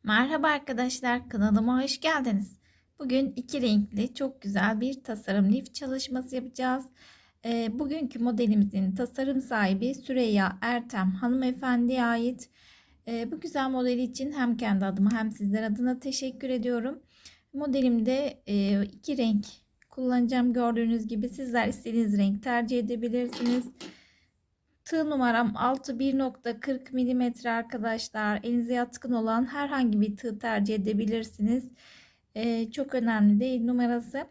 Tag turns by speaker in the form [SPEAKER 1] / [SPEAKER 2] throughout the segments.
[SPEAKER 1] Merhaba arkadaşlar, kanalıma hoş geldiniz. Bugün iki renkli çok güzel bir tasarım lif çalışması yapacağız. Bugünkü modelimizin tasarım sahibi Süreyya Ertem hanımefendiye ait. Bu güzel modeli için hem kendi adıma hem sizler adına teşekkür ediyorum. Modelimde iki renk kullanacağım. Gördüğünüz gibi sizler istediğiniz renk tercih edebilirsiniz. Tığ numaram 6 1.40 milimetre arkadaşlar. Elinize yatkın olan herhangi bir tığ tercih edebilirsiniz. Çok önemli değil numarası.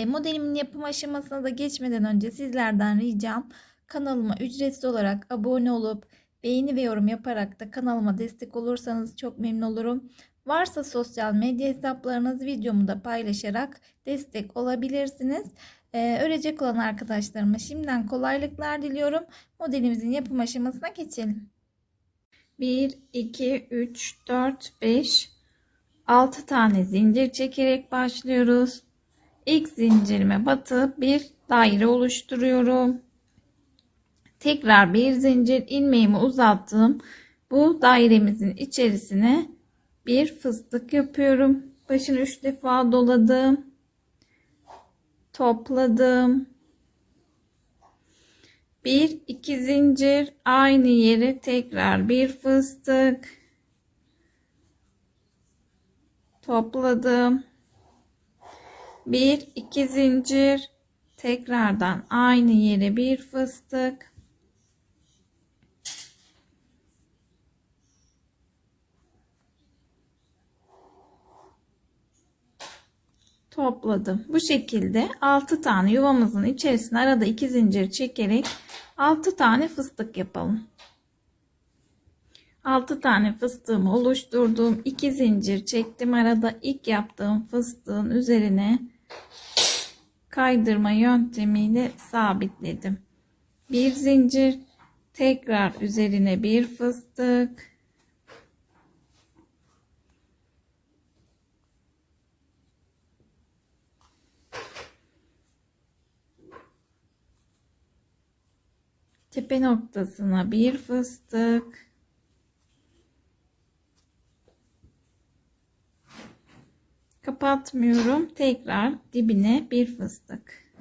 [SPEAKER 1] Modelimin yapım aşamasına da geçmeden önce sizlerden ricam kanalıma ücretsiz olarak abone olup beğeni ve yorum yaparak da kanalıma destek olursanız çok memnun olurum. Varsa sosyal medya hesaplarınız videomu da paylaşarak destek olabilirsiniz. Örecek olan arkadaşlarıma şimdiden kolaylıklar diliyorum. Modelimizin yapım aşamasına geçelim. 1, 2, 3, 4, 5, 6 tane zincir çekerek başlıyoruz. İlk zincirime batıp bir daire oluşturuyorum. Tekrar bir zincir ilmeğimi uzattım. Bu dairemizin içerisine bir fıstık yapıyorum. Başını 3 defa doladım. Topladım. 1 2 zincir aynı yere tekrar bir fıstık. Topladım. 1 2 zincir tekrardan aynı yere bir fıstık. Topladım. Bu şekilde 6 tane yuvamızın içerisine arada 2 zincir çekerek 6 tane fıstık yapalım. 6 tane fıstığımı oluşturdum. 2 zincir çektim. Arada ilk yaptığım fıstığın üzerine kaydırma yöntemiyle sabitledim. Bir zincir, tekrar üzerine bir fıstık. Tepe noktasına bir fıstık. Kapatmıyorum. Tekrar dibine bir fıstık.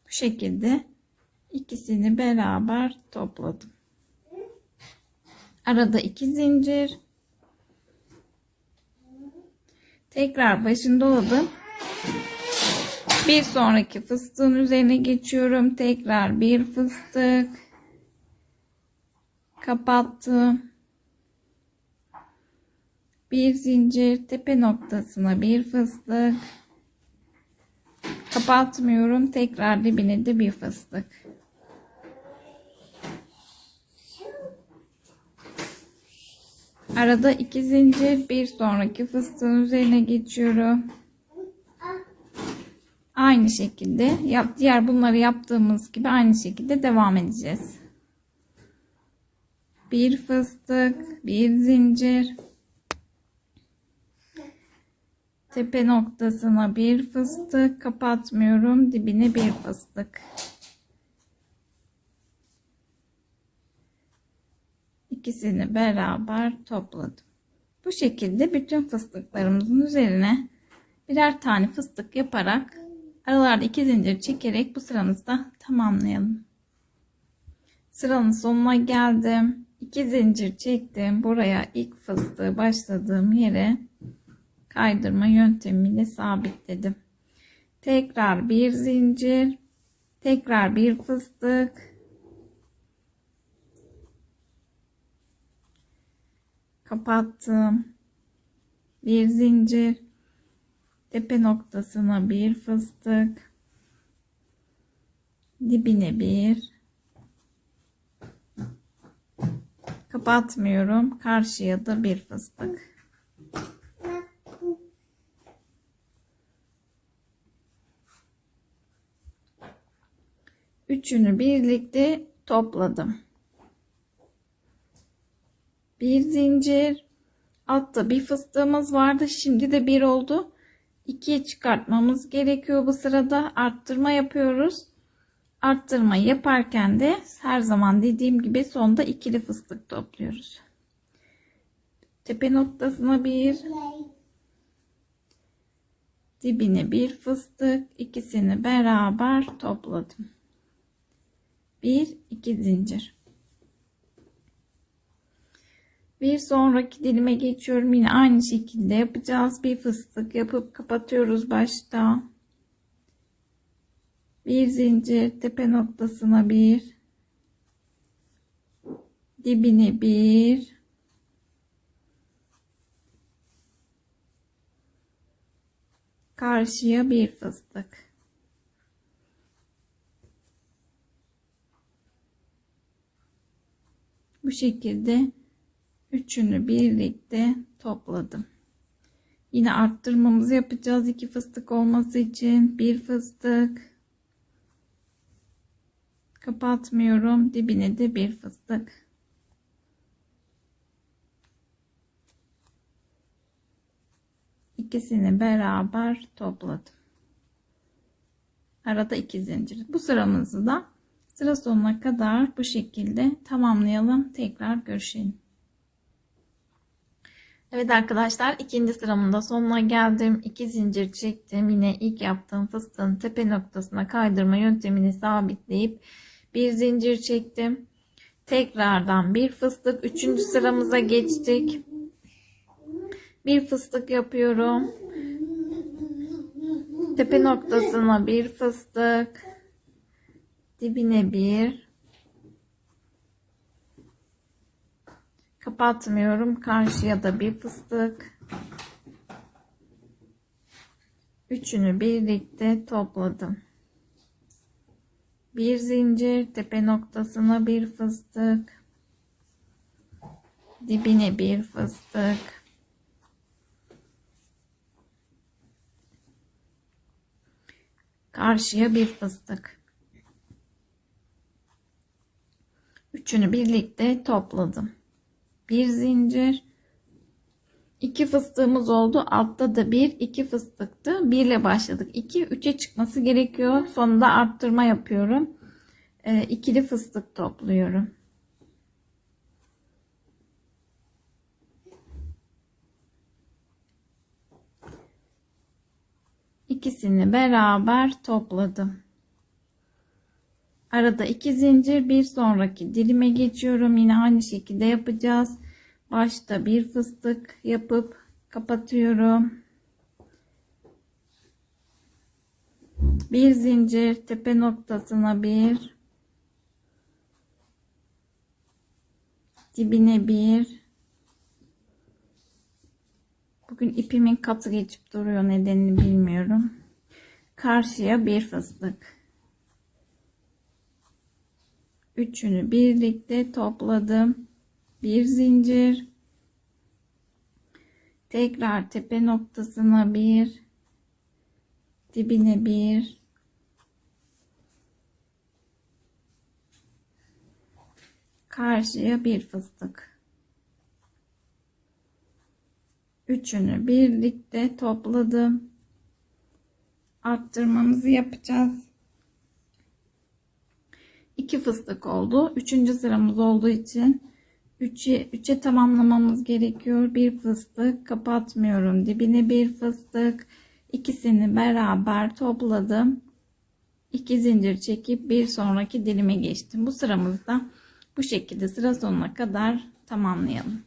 [SPEAKER 1] Bu şekilde ikisini beraber topladım. Arada 2 zincir. Tekrar başını doladım. Bir sonraki fıstığın üzerine geçiyorum. Tekrar bir fıstık. Kapattım. Bir zincir, tepe noktasına bir fıstık. Kapatmıyorum. Tekrar dibine de bir fıstık. Arada 2 zincir, bir sonraki fıstığın üzerine geçiyorum. Aynı şekilde diğer bunları yaptığımız gibi aynı şekilde devam edeceğiz. Bir fıstık, bir zincir, tepe noktasına bir fıstık, kapatmıyorum, dibine bir fıstık. İkisini beraber topladım. Bu şekilde bütün fıstıklarımızın üzerine birer tane fıstık yaparak aralarda 2 zincir çekerek bu sıramızı da tamamlayalım. Sıranın sonuna geldim. 2 zincir çektim. Buraya ilk fıstığı başladığım yere kaydırma yöntemiyle sabitledim. Tekrar bir zincir, tekrar bir fıstık. Kapattım. Bir zincir, tepe noktasına bir fıstık. Dibine bir. Kapatmıyorum. Karşıya da bir fıstık. Üçünü birlikte topladım. Bir zincir. Altta bir fıstığımız vardı. Şimdi de bir oldu. 2'ye çıkartmamız gerekiyor bu sırada. Arttırma yapıyoruz. Arttırma yaparken de her zaman dediğim gibi sonda ikili fıstık topluyoruz. Tepe noktasına bir, dibine bir fıstık, ikisini beraber topladım. 1-2 zincir. Bir sonraki dilime geçiyorum. Yine aynı şekilde yapacağız. Bir fıstık yapıp kapatıyoruz başta. Bir zincir, tepe noktasına bir, dibine bir, karşıya bir fıstık. Bu şekilde üçünü birlikte topladım. Yine arttırmamızı yapacağız. 2 fıstık olması için bir fıstık. Kapatmıyorum. Dibine de bir fıstık. İkisini beraber topladım. Arada 2 zincir. Bu sıramızı da sıra sonuna kadar bu şekilde tamamlayalım. Tekrar görüşelim. Evet arkadaşlar, ikinci sıramın da sonuna geldim. 2 zincir çektim. Yine ilk yaptığım fıstığın tepe noktasına kaydırma yöntemini sabitleyip bir zincir çektim. Tekrardan bir fıstık. Üçüncü sıramıza geçtik. Bir fıstık yapıyorum. Tepe noktasına bir fıstık. Dibine bir. Kapatmıyorum. Karşıya da bir fıstık. Üçünü birlikte topladım. Bir zincir, tepe noktasına bir fıstık. Dibine bir fıstık. Karşıya bir fıstık. Üçünü birlikte topladım. Bir zincir. 2 fıstığımız oldu. Altta da 2 fıstıktı. 1 ile başladık. 2 3'e çıkması gerekiyor. Sonunda arttırma yapıyorum. İkili fıstık topluyorum. İkisini beraber topladım. Arada 2 zincir, bir sonraki dilime geçiyorum. Yine aynı şekilde yapacağız. Başta bir fıstık yapıp kapatıyorum. Bir zincir, tepe noktasına bir, dibine bir. Bugün ipimin katı geçip duruyor, nedenini bilmiyorum. Karşıya bir fıstık. Üçünü birlikte topladım. Bir zincir. Tekrar tepe noktasına bir, dibine bir, karşıya bir fıstık. Üçünü birlikte topladım. Arttırmamızı yapacağız. 2 fıstık oldu. Üçüncü sıramız olduğu için 3'e tamamlamamız gerekiyor. Bir fıstık kapatmıyorum. Dibine bir fıstık. İkisini beraber topladım. 2 zincir çekip bir sonraki dilime geçtim. Bu sıramızda bu şekilde sıra sonuna kadar tamamlayalım.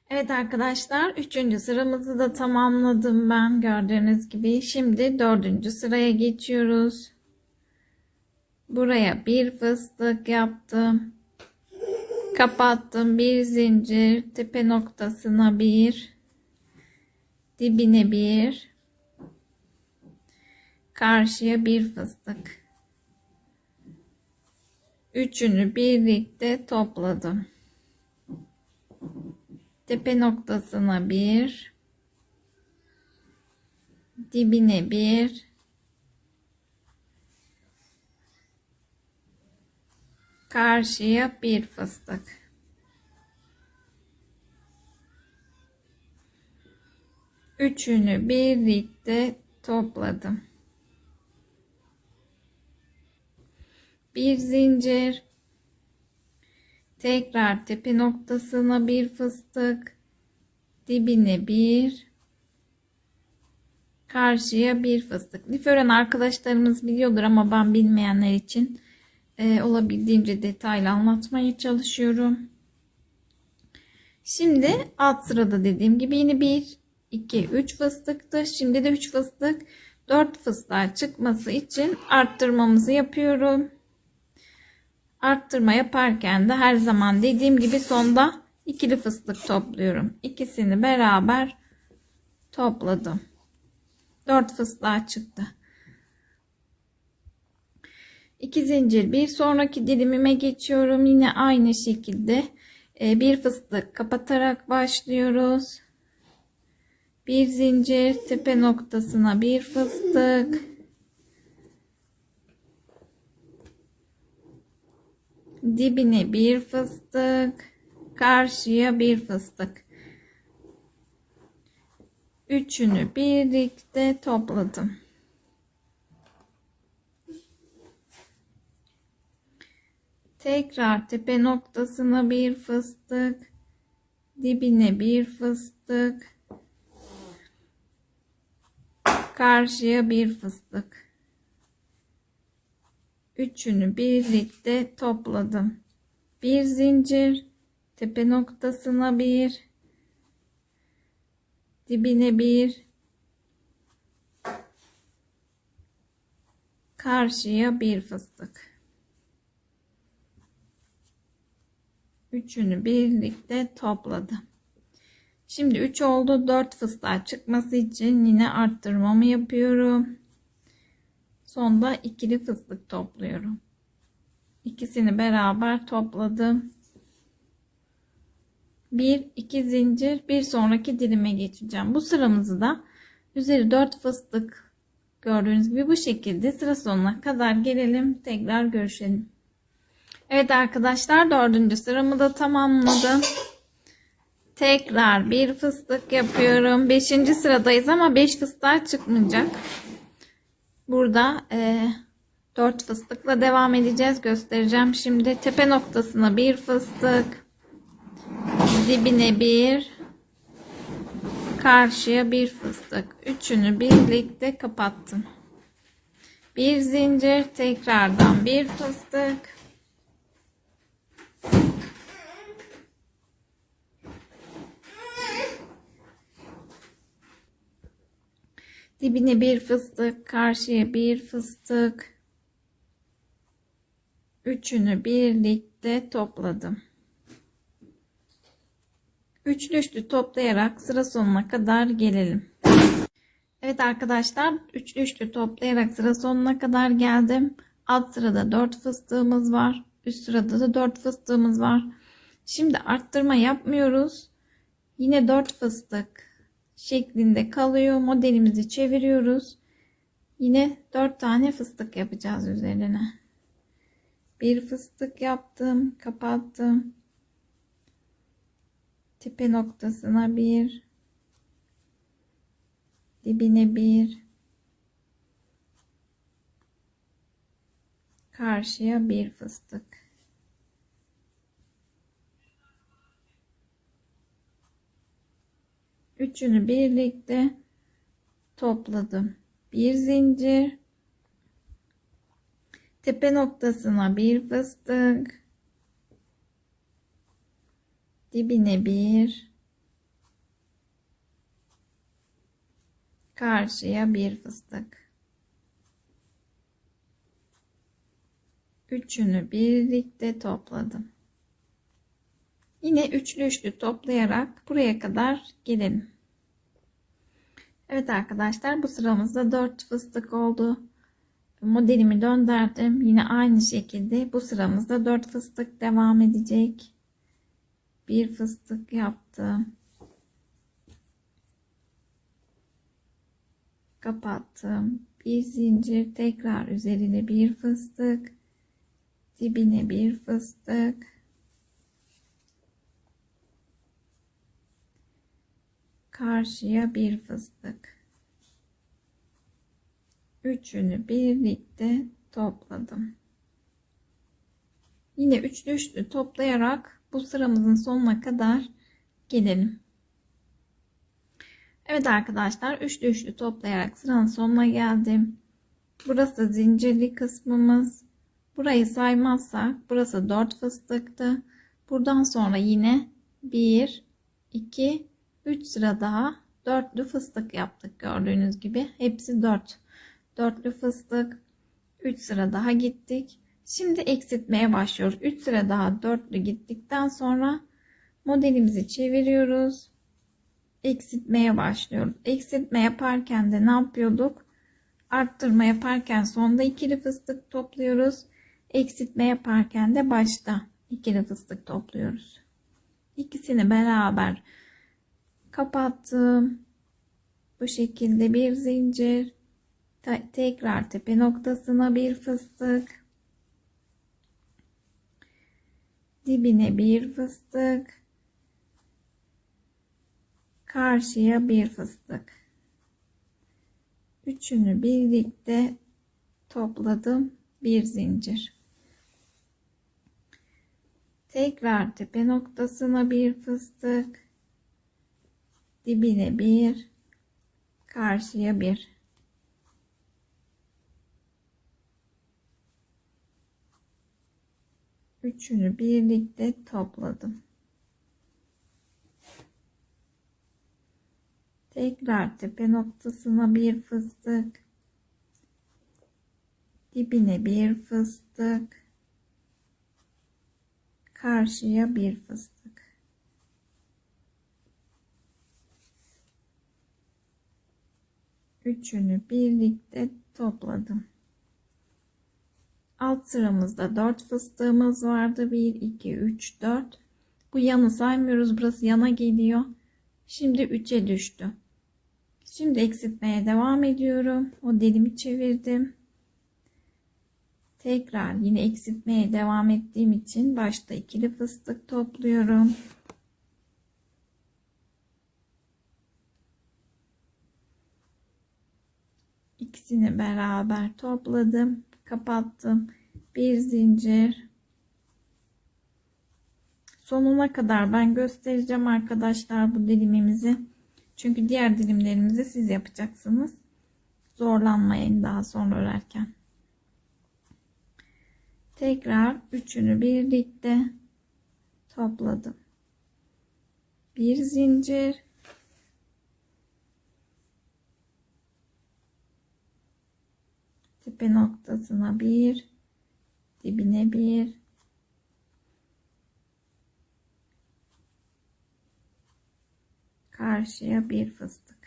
[SPEAKER 1] Evet arkadaşlar, 3. sıramızı da tamamladım ben, gördüğünüz gibi. Şimdi 4. sıraya geçiyoruz. Buraya bir fıstık yaptım. Kapattım. Bir zincir, tepe noktasına bir, dibine bir, karşıya bir fıstık. Üçünü birlikte topladım. Tepe noktasına bir, dibine bir, karşıya bir fıstık. Üçünü birlikte topladım. bir zincir, tekrar tepe noktasına bir fıstık, dibine bir, karşıya bir fıstık. Lif ören arkadaşlarımız biliyordur ama ben bilmeyenler için olabildiğince detaylı anlatmaya çalışıyorum. Şimdi alt sırada dediğim gibi yine 1, 2, 3 fıstıktı. Şimdi de 3 fıstık, 4 fıstığa çıkması için arttırmamızı yapıyorum. Arttırma yaparken de her zaman dediğim gibi sonda ikili fıstık topluyorum. İkisini beraber topladım. 4 fıstığa çıktı. 2 zincir, bir sonraki dilimime geçiyorum. Yine aynı şekilde bir fıstık kapatarak başlıyoruz. Bir zincir, tepe noktasına bir fıstık, dibine bir fıstık, karşıya bir fıstık. Üçünü birlikte topladım. Tekrar tepe noktasına bir fıstık, dibine bir fıstık, karşıya bir fıstık. Üçünü birlikte topladım. Bir zincir, tepe noktasına bir, dibine bir, karşıya bir fıstık. Üçünü birlikte topladım. Şimdi 3 oldu. 4 fıstığa çıkması için yine arttırmamı yapıyorum. Sonda ikili fıstık topluyorum. İkisini beraber topladım. 1, 2 zincir, bir sonraki dilime geçeceğim. Bu sıramızı da üzeri 4 fıstık gördüğünüz gibi bu şekilde sıra sonuna kadar gelelim. Tekrar görüşelim. Evet arkadaşlar, 4. sıramı da tamamladım. Tekrar bir fıstık yapıyorum. 5. sıradayız ama 5 fıstığa çıkmayacak. Burada 4 fıstıkla devam edeceğiz. Göstereceğim şimdi. Tepe noktasına bir fıstık, dibine bir, karşıya bir fıstık. Üçünü birlikte kapattım. Bir zincir, tekrardan bir fıstık, dibine bir fıstık, karşıya bir fıstık. Üçünü birlikte topladım. Üçlü üçlü toplayarak sıra sonuna kadar gelelim. Evet arkadaşlar, üçlü üçlü toplayarak sıra sonuna kadar geldim. Alt sırada 4 fıstığımız var. Üst sırada da 4 fıstığımız var. Şimdi arttırma yapmıyoruz. Yine 4 fıstık şeklinde kalıyor. Modelimizi çeviriyoruz. Yine 4 tane fıstık yapacağız üzerine. Bir fıstık yaptım, kapattım. Tepe noktasına bir, dibine bir, karşıya bir fıstık. Üçünü birlikte topladım. Bir zincir, tepe noktasına bir fıstık, dibine bir, karşıya bir fıstık. Üçünü birlikte topladım. Yine üçlü üçlü toplayarak buraya kadar gelelim. Evet arkadaşlar, bu sıramızda 4 fıstık oldu. Modelimi döndürdüm. Yine aynı şekilde bu sıramızda 4 fıstık devam edecek. Bir fıstık yaptım. Kapattım. Bir zincir, tekrar üzerine bir fıstık, dibine bir fıstık, karşıya bir fıstık. Üçünü birlikte topladım. Yine üçlü üçlü toplayarak bu sıramızın sonuna kadar gelelim. Evet arkadaşlar, üçlü üçlü toplayarak sıranın sonuna geldim. Burası zincirli kısmımız. Burayı saymazsak burası 4 fıstıktı. Buradan sonra yine 1, 2, 3 sıra daha dörtlü fıstık yaptık. Gördüğünüz gibi hepsi 4. Dörtlü fıstık. 3 sıra daha gittik. Şimdi eksiltmeye başlıyoruz. 3 sıra daha dörtlü gittikten sonra modelimizi çeviriyoruz. Eksiltmeye başlıyoruz. Eksiltme yaparken de ne yapıyorduk? Arttırma yaparken sonda ikili fıstık topluyoruz. Eksiltme yaparken de başta ikili fıstık topluyoruz. İkisini beraber kapattım. Bu şekilde bir zincir. Tekrar tepe noktasına bir fıstık. Dibine bir fıstık. Karşıya bir fıstık. Üçünü birlikte topladım. Bir zincir. Tekrar tepe noktasına bir fıstık. Dibine bir. Karşıya bir. Üçünü birlikte topladım. Tekrar tepe noktasına bir fıstık. Dibine bir fıstık. Karşıya bir fıstık. Üçünü birlikte topladım. Alt sıramızda 4 fıstığımız vardı. 1, 2, 3, 4. Bu yanı saymıyoruz. Burası yana geliyor. Şimdi 3'e düştü. Şimdi eksiltmeye devam ediyorum. Modelimi çevirdim. Tekrar yine eksiltmeye devam ettiğim için başta ikili fıstık topluyorum. İkisini beraber topladım. Kapattım. Bir zincir. Sonuna kadar ben göstereceğim arkadaşlar bu dilimimizi. Çünkü diğer dilimlerimizi siz yapacaksınız. Zorlanmayın daha sonra örerken. Tekrar üçünü birlikte topladım. Bir zincir. Tepe noktasına bir, dibine bir, karşıya bir fıstık.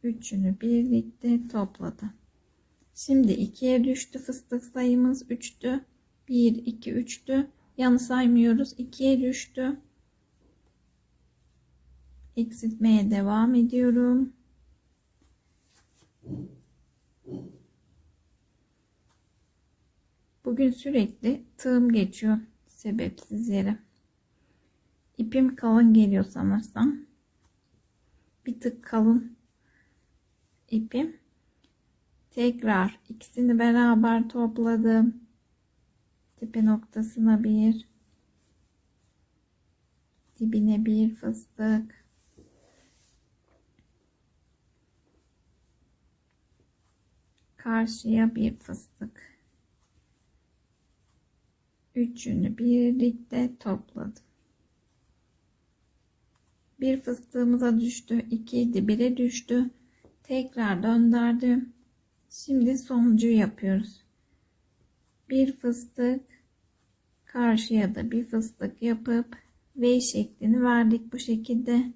[SPEAKER 1] Üçünü birlikte topladım. Şimdi 2'ye düştü fıstık sayımız, 3'tü. 1, 2, 3'tü. Yanı saymıyoruz. 2'ye düştü. Eksiltmeye devam ediyorum. Bugün sürekli tığım geçiyor sebepsiz yere. İpim kalın geliyor sanırsam. Bir tık kalın ipim. Tekrar ikisini beraber topladım. Tepe noktasına bir, dibine bir fıstık. Karşıya bir fıstık. Üçünü birlikte topladım. Bir fıstığımıza düştü. 2 idi. 1'e düştü. Tekrar döndürdüm. Şimdi sonuncuyu yapıyoruz. Bir fıstık. Karşıya da bir fıstık yapıp V şeklini verdik. Bu şekilde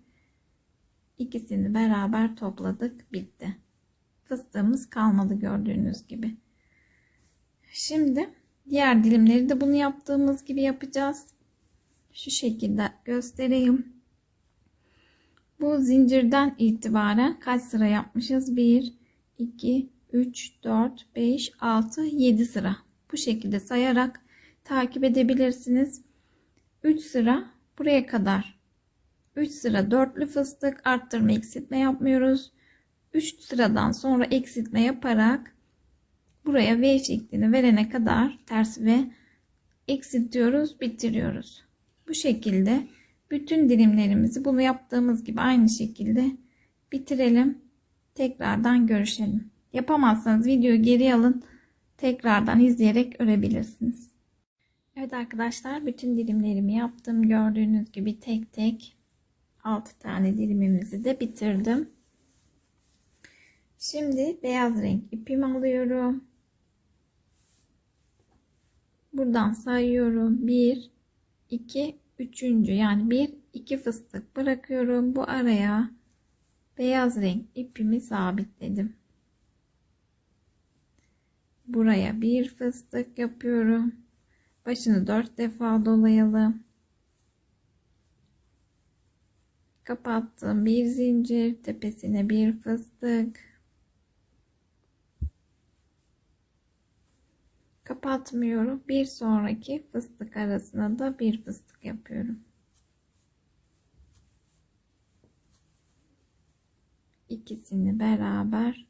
[SPEAKER 1] ikisini beraber topladık. Bitti. Fıstığımız kalmadı gördüğünüz gibi. Şimdi diğer dilimleri de bunu yaptığımız gibi yapacağız. Şu şekilde göstereyim. Bu zincirden itibaren kaç sıra yapmışız? 1, 2, 3, 4, 5, 6, 7 sıra. Bu şekilde sayarak takip edebilirsiniz. 3 sıra buraya kadar. 3 sıra dörtlü fıstık, arttırma eksiltme yapmıyoruz. 3 sıradan sonra eksiltme yaparak buraya V şeklini verene kadar ters V eksiltiyoruz, bitiriyoruz. Bu şekilde bütün dilimlerimizi bunu yaptığımız gibi aynı şekilde bitirelim. Tekrardan görüşelim. Yapamazsanız videoyu geri alın. Tekrardan izleyerek örebilirsiniz. Evet arkadaşlar, bütün dilimlerimi yaptım. Gördüğünüz gibi tek tek 6 tane dilimimizi de bitirdim. Şimdi beyaz renk ipimi alıyorum. Buradan sayıyorum. 1, 2, 3. Yani 1, 2 fıstık bırakıyorum. Bu araya beyaz renk ipimi sabitledim. Buraya bir fıstık yapıyorum. Başını 4 defa dolayalım. Kapattım. Bir zincir, tepesine bir fıstık. Kapatmıyorum. Bir sonraki fıstık arasına da bir fıstık yapıyorum. İkisini beraber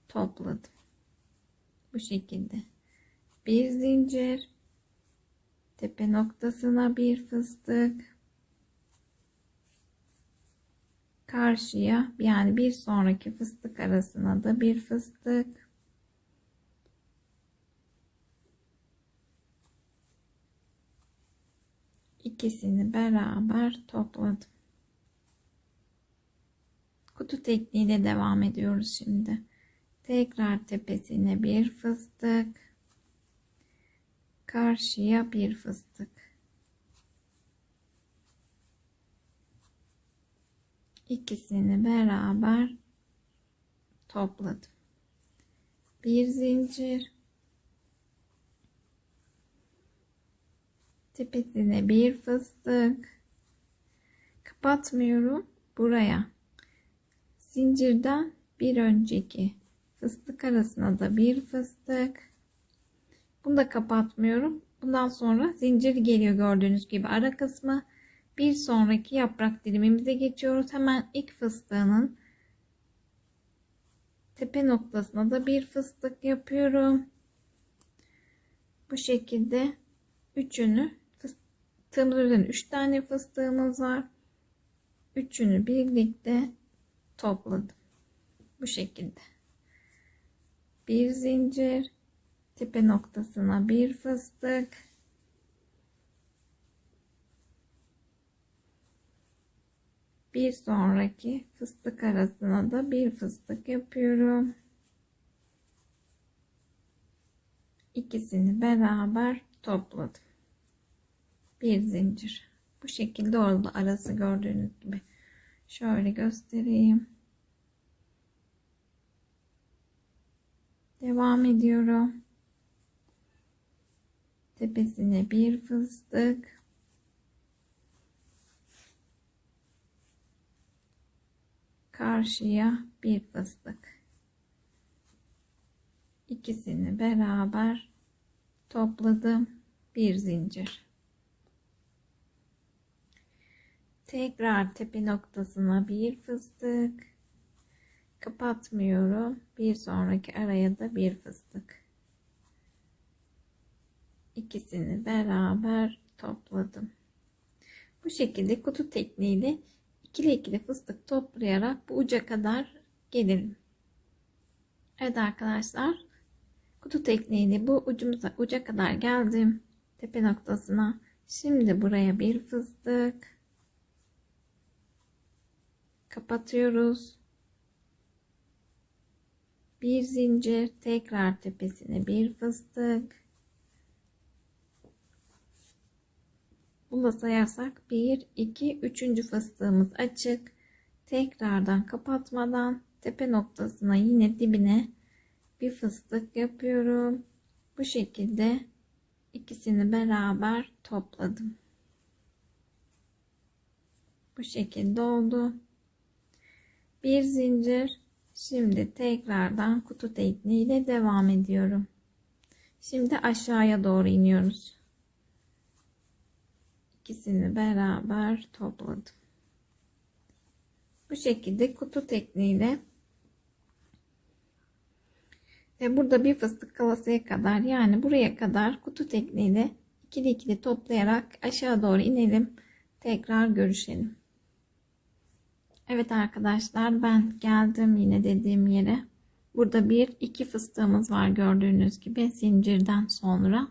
[SPEAKER 1] topladım. Bu şekilde. Bir zincir, tepe noktasına bir fıstık, karşıya yani bir sonraki fıstık arasına da bir fıstık, ikisini beraber topladım. Kutu tekniğiyle devam ediyoruz şimdi. Tekrar tepesine bir fıstık, karşıya bir fıstık, ikisini beraber topladım. Bir zincir, tepesine bir fıstık, kapatmıyorum. Buraya zincirden bir önceki fıstık arasına da bir fıstık. Bunu da kapatmıyorum. Bundan sonra zincir geliyor, gördüğünüz gibi ara kısmı. Bir sonraki yaprak dilimimize geçiyoruz. Hemen ilk fıstığının tepe noktasına da bir fıstık yapıyorum. Bu şekilde üçünü, fıstığımız üzerine 3 tane fıstığımız var. Üçünü birlikte topladım. Bu şekilde. Bir zincir, tepe noktasına bir fıstık, bir sonraki fıstık arasına da bir fıstık yapıyorum. İkisini beraber topladım. Bir zincir. Bu şekilde oldu arası, gördüğünüz gibi. Şöyle göstereyim. Devam ediyorum. Tepesine bir fıstık, karşıya bir fıstık, ikisini beraber topladım. Bir zincir. Tekrar tepe noktasına bir fıstık, kapatmıyorum. Bir sonraki araya da bir fıstık, ikisini beraber topladım. Bu şekilde kutu tekniğiyle ikili ikili fıstık toplayarak bu uca kadar gelirim. Evet arkadaşlar, kutu tekniğiyle bu uca kadar geldim, tepe noktasına. Şimdi buraya bir fıstık, kapatıyoruz. Bir zincir, tekrar tepesine bir fıstık. Bunu da sayarsak 1, 2, 3. fıstığımız açık. Tekrardan kapatmadan tepe noktasına yine dibine bir fıstık yapıyorum. Bu şekilde ikisini beraber topladım. Bu şekilde oldu. Bir zincir. Şimdi tekrardan kutu tekniğiyle devam ediyorum. Şimdi aşağıya doğru iniyoruz. İkisini beraber topladım. Bu şekilde kutu tekniğiyle Ve burada bir fıstık kalasıya kadar, yani buraya kadar kutu tekniğiyle ikili ikili toplayarak aşağı doğru inelim. Tekrar görüşelim. Evet arkadaşlar, ben geldim yine dediğim yere. Burada bir iki fıstığımız var gördüğünüz gibi zincirden sonra.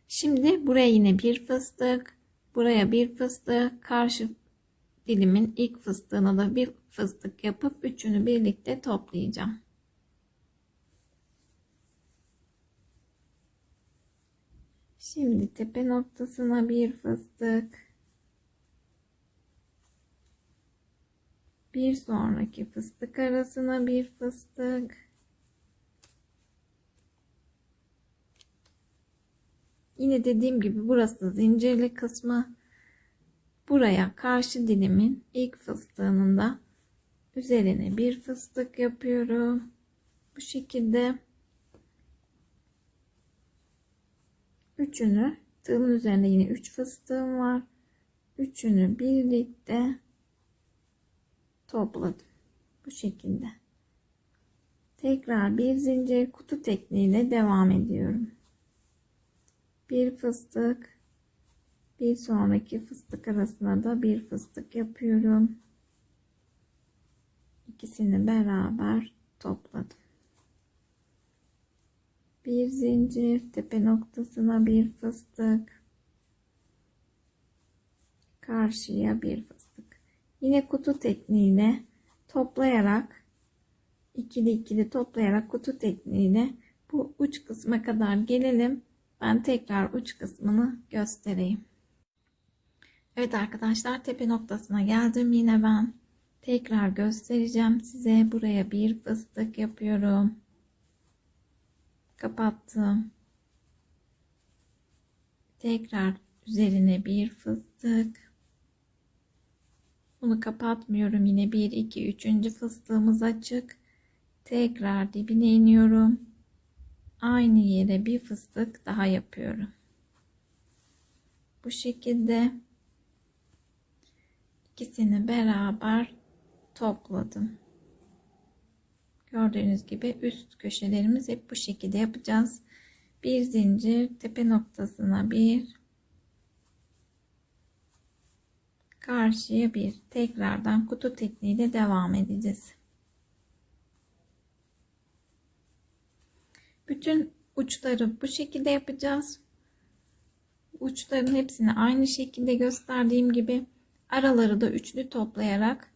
[SPEAKER 1] Şimdi buraya yine bir fıstık, buraya bir fıstık, karşı dilimin ilk fıstığına da bir fıstık yapıp üçünü birlikte toplayacağım. Şimdi tepe noktasına bir fıstık, bir sonraki fıstık arasına bir fıstık, yine dediğim gibi burası zincirli kısmı. Buraya karşı dilimin ilk fıstığının da üzerine bir fıstık yapıyorum. Bu şekilde üçünü, tığımın üzerinde yine 3 fıstığım var. Üçünü birlikte topladım. Bu şekilde. Tekrar bir zincir kutu tekniğiyle devam ediyorum. Bir fıstık, bir sonraki fıstık arasına da bir fıstık yapıyorum. İkisini beraber topladım. Bir zincir, tepe noktasına bir fıstık, karşıya bir fıstık. Yine kutu tekniğiyle toplayarak, ikili ikili toplayarak kutu tekniğiyle bu uç kısma kadar gelelim. Ben tekrar uç kısmını göstereyim. Evet arkadaşlar, tepe noktasına geldim. Yine ben tekrar göstereceğim size. Buraya bir fıstık yapıyorum. Kapattım. Tekrar üzerine bir fıstık. Bunu kapatmıyorum. Yine 1 2 3. fıstığımız açık. Tekrar dibine iniyorum. Aynı yere bir fıstık daha yapıyorum. Bu şekilde ikisini beraber topladım. Gördüğünüz gibi üst köşelerimiz hep bu şekilde yapacağız. Bir zincir, tepe noktasına bir, karşıya bir. Tekrardan kutu tekniğiyle devam edeceğiz. Bütün uçları bu şekilde yapacağız. Uçların hepsini aynı şekilde gösterdiğim gibi araları da üçlü toplayarak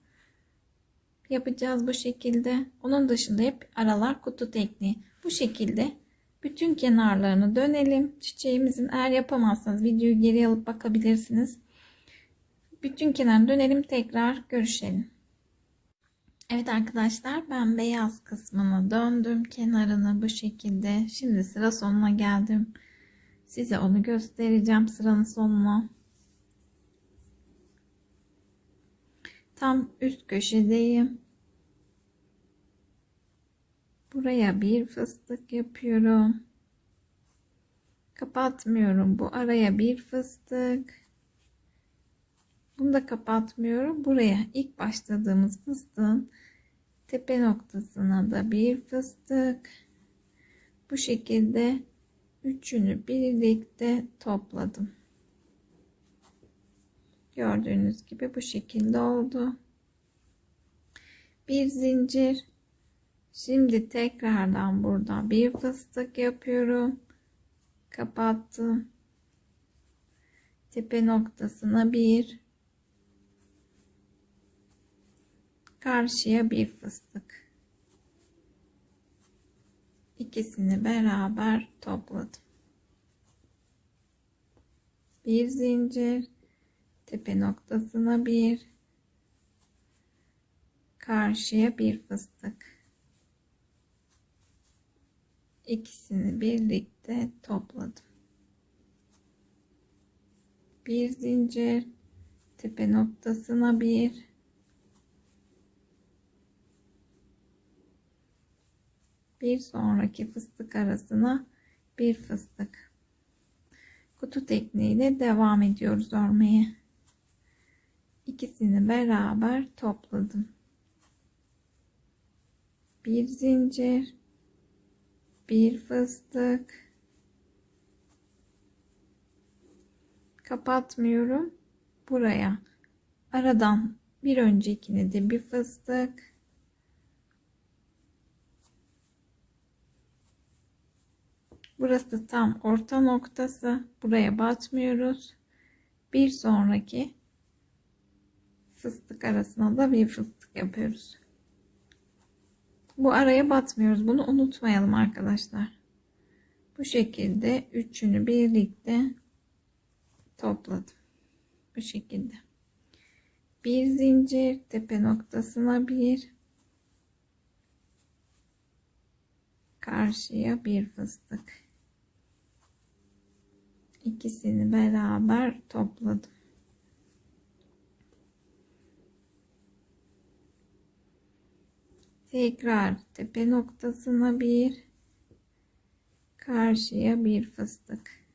[SPEAKER 1] yapacağız bu şekilde. Onun dışında hep aralar kutu tekniği. Bu şekilde bütün kenarlarını dönelim. Çiçeğimizin, eğer yapamazsanız videoyu geri alıp bakabilirsiniz. Bütün kenarını dönelim, tekrar görüşelim. Evet arkadaşlar, ben beyaz kısmını döndüm, kenarını bu şekilde. Şimdi sıra sonuna geldim. Size onu göstereceğim, sıranın sonuna. Tam üst köşedeyim. Buraya bir fıstık yapıyorum. Kapatmıyorum. Bu araya bir fıstık. Bunu da kapatmıyorum. Buraya ilk başladığımız fıstığın tepe noktasına da bir fıstık. Bu şekilde üçünü birlikte topladım. Gördüğünüz gibi bu şekilde oldu. Bir zincir. Şimdi tekrardan burada bir fıstık yapıyorum. Kapattım. Tepe noktasına bir, karşıya bir fıstık. İkisini beraber topladım. Bir zincir, tepe noktasına bir, karşıya bir fıstık. İkisini birlikte topladım. Bir zincir, tepe noktasına bir, bir sonraki fıstık arasına bir fıstık. Kutu tekniğiyle devam ediyoruz örmeye. İkisini beraber topladım. Bir zincir, bir fıstık, kapatmıyorum. Buraya aradan bir öncekine de bir fıstık, burası tam orta noktası, buraya batmıyoruz. Bir sonraki fıstık arasına da bir fıstık yapıyoruz. Bu araya batmıyoruz, bunu unutmayalım arkadaşlar. Bu şekilde üçünü birlikte topladım. Bu şekilde bir zincir, tepe noktasına bir, karşıya bir fıstık, ikisini beraber topladım. Tekrar tepe noktasına bir, karşıya bir fıstık,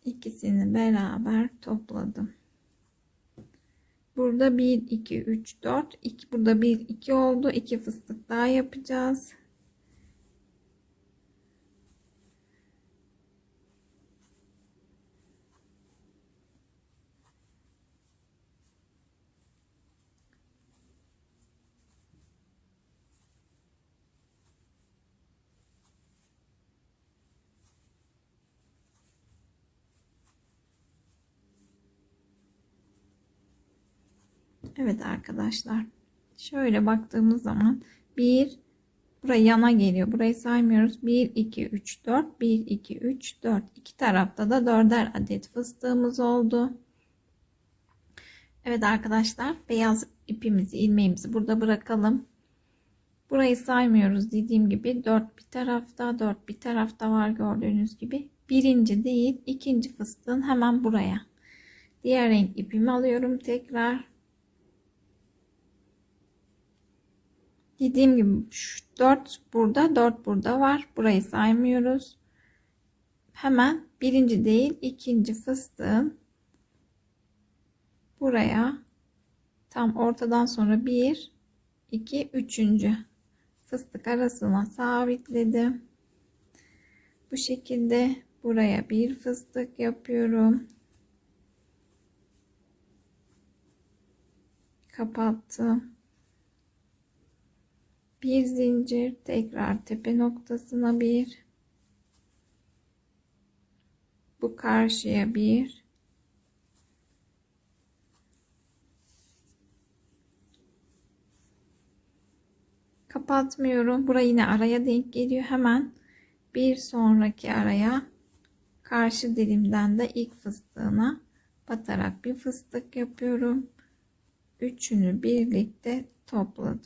[SPEAKER 1] ikisini beraber topladım. Burada 1 2 3 4, 2 burada 1 2 oldu. 2 fıstık daha yapacağız. Evet arkadaşlar, şöyle baktığımız zaman buraya yana geliyor, burayı saymıyoruz. 1 2 3 4, 1 2 3 4, iki tarafta da 4'er adet fıstığımız oldu. Evet arkadaşlar, beyaz ipimizi, ilmeğimizi burada bırakalım. Burayı saymıyoruz, dediğim gibi 4 bir tarafta, 4 bir tarafta var, gördüğünüz gibi. Birinci değil, ikinci fıstığın hemen buraya. Diğer renk ipimi alıyorum tekrar. Dediğim gibi 4 burada, 4 burada var. Burayı saymıyoruz. Hemen birinci değil, ikinci fıstığın buraya tam ortadan sonra 1 2 üçüncü fıstık arasına sabitledim. Bu şekilde buraya bir fıstık yapıyorum. Kapattım. Bir zincir, tekrar tepe noktasına bir, bu karşıya bir, kapatmıyorum. Buraya yine araya denk geliyor. Hemen bir sonraki araya, karşı dilimden de ilk fıstığına batarak bir fıstık yapıyorum. Üçünü birlikte topladım.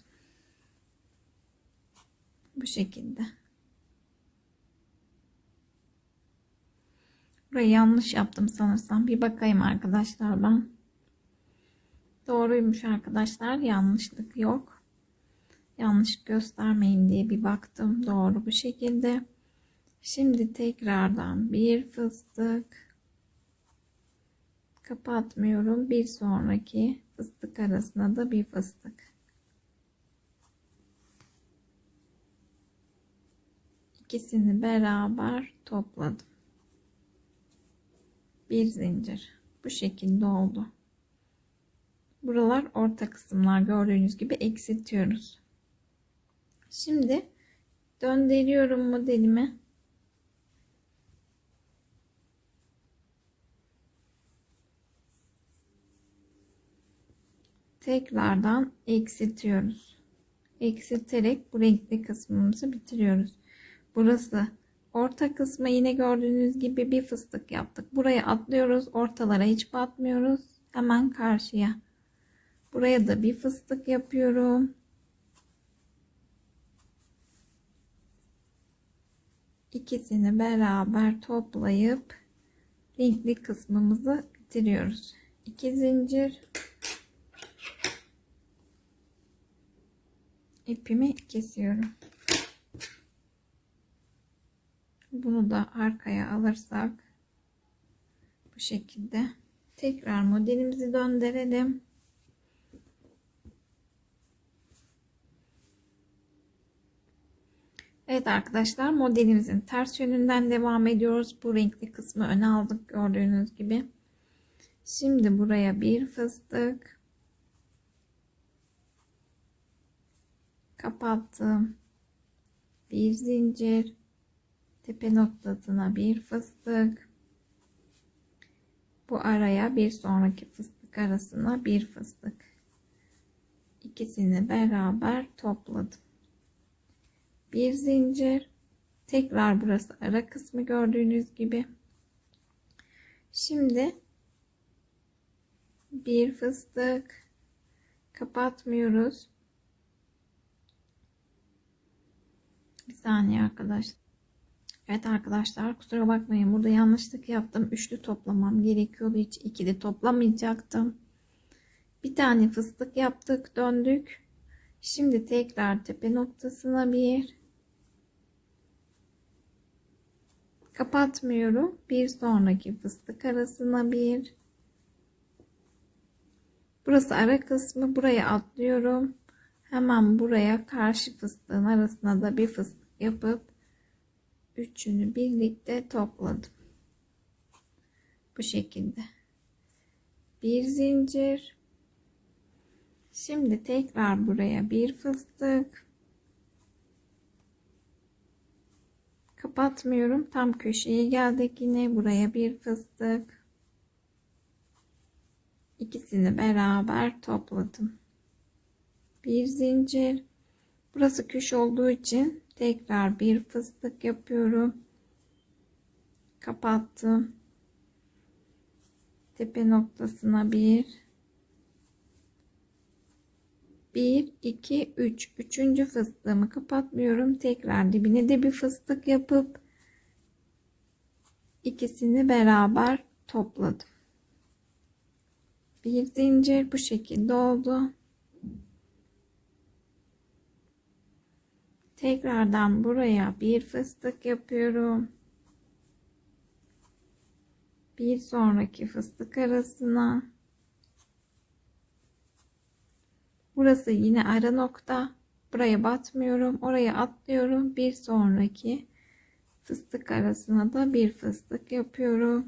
[SPEAKER 1] Bu şekilde. Burayı yanlış yaptım sanırsam. Bir bakayım arkadaşlar ben. Doğruymuş arkadaşlar. Yanlışlık yok. Yanlış göstermeyin diye bir baktım. Doğru bu şekilde. Şimdi tekrardan bir fıstık. Kapatmıyorum. Bir sonraki fıstık arasına da bir fıstık. İkisini beraber topladım. Bir zincir. Bu şekilde oldu. Buralar orta kısımlar, gördüğünüz gibi eksiltiyoruz. Şimdi döndürüyorum modelimi. Tekrardan eksiltiyoruz. Eksilterek bu renkli kısmımızı bitiriyoruz. Burası orta kısmı, yine gördüğünüz gibi bir fıstık yaptık. Buraya atlıyoruz. Ortalara hiç batmıyoruz. Hemen karşıya. Buraya da bir fıstık yapıyorum. İkisini beraber toplayıp renkli kısmımızı bitiriyoruz. 2 zincir. İpimi kesiyorum. Bunu da arkaya alırsak bu şekilde. Tekrar modelimizi döndürelim. Evet arkadaşlar, modelimizin ters yönünden devam ediyoruz. Bu renkli kısmı öne aldık gördüğünüz gibi. Şimdi buraya bir fıstık kapattım. Bir zincir, tepe noktasına bir fıstık. Bu araya bir sonraki fıstık arasına bir fıstık. İkisini beraber topladım. Bir zincir, tekrar burası ara kısmı gördüğünüz gibi. Şimdi bir fıstık kapatmıyoruz. Bir saniye arkadaşlar. Evet arkadaşlar, kusura bakmayın, burada yanlışlık yaptım. Üçlü toplamam gerekiyordu, hiç ikili toplamayacaktım. Bir tane fıstık yaptık, döndük. Şimdi tekrar tepe noktasına bir kapatmıyorum. Bir sonraki fıstık arasına bir. Burası ara kısmı, buraya atlıyorum. Hemen buraya karşı fıstığın arasına da bir fıstık yapıp üçünü birlikte topladım. Bu şekilde. Bir zincir. Şimdi tekrar buraya bir fıstık. Kapatmıyorum. Tam köşeye geldik. Yine buraya bir fıstık. İkisini beraber topladım. Bir zincir. Burası köşe olduğu için tekrar bir fıstık yapıyorum. Kapattım. Tepe noktasına bir. 1, 2, 3. Üçüncü fıstığımı kapatmıyorum. Tekrar dibine de bir fıstık yapıp ikisini beraber topladım. Bir zincir bu şekilde oldu. Tekrardan buraya bir fıstık yapıyorum. Bir sonraki fıstık arasına. Burası yine ara nokta. Buraya batmıyorum. Oraya atlıyorum. Bir sonraki fıstık arasına da bir fıstık yapıyorum.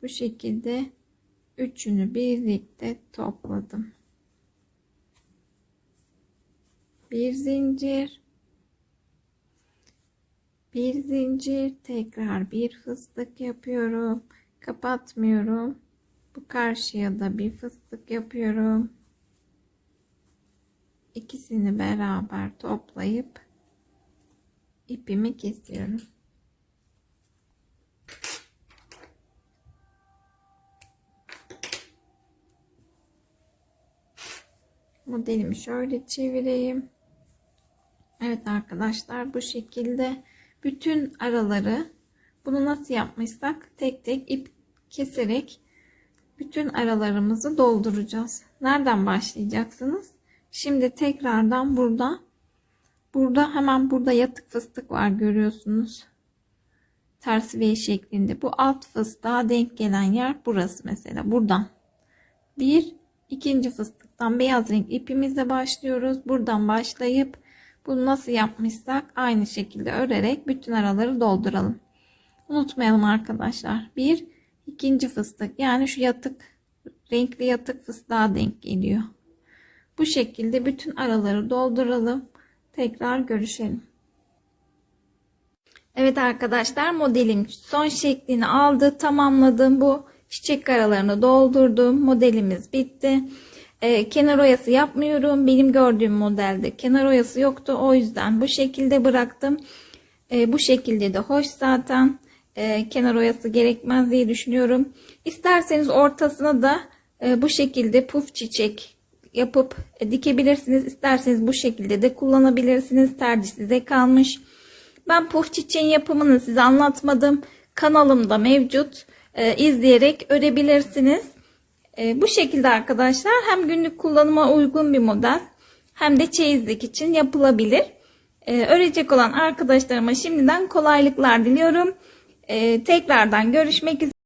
[SPEAKER 1] Bu şekilde üçünü birlikte topladım. Bir zincir. Bir zincir. Tekrar bir fıstık yapıyorum. Kapatmıyorum. Bu karşıya da bir fıstık yapıyorum. İkisini beraber toplayıp ipimi kesiyorum. Modelimi şöyle çevireyim. Evet arkadaşlar, bu şekilde bütün araları, bunu nasıl yapmışsak tek tek ip keserek bütün aralarımızı dolduracağız. Nereden başlayacaksınız? Şimdi tekrardan burada hemen burada yatık fıstık var, görüyorsunuz. Ters V şeklinde. Bu alt fıstığa denk gelen yer burası mesela. Buradan ikinci fıstıktan beyaz renk ipimizle başlıyoruz. Buradan başlayıp bunu nasıl yapmışsak aynı şekilde örerek bütün araları dolduralım. Unutmayalım arkadaşlar. İkinci fıstık, yani şu renkli yatık fıstığa denk geliyor. Bu şekilde bütün araları dolduralım. Tekrar görüşelim. Evet arkadaşlar, modelim son şeklini aldı. Tamamladım. Bu çiçek aralarını doldurdum. Modelimiz bitti. Kenar oyası yapmıyorum. Benim gördüğüm modelde kenar oyası yoktu. O yüzden bu şekilde bıraktım. Bu şekilde de hoş zaten. Kenar oyası gerekmez diye düşünüyorum. İsterseniz ortasına da bu şekilde puf çiçek yapıp dikebilirsiniz. İsterseniz bu şekilde de kullanabilirsiniz. Tercih size kalmış. Ben puf çiçeğin yapımını size anlatmadım. Kanalımda mevcut. İzleyerek örebilirsiniz. Bu şekilde arkadaşlar, hem günlük kullanıma uygun bir model hem de çeyizlik için yapılabilir. Örecek olan arkadaşlarıma şimdiden kolaylıklar diliyorum. Tekrardan görüşmek üzere.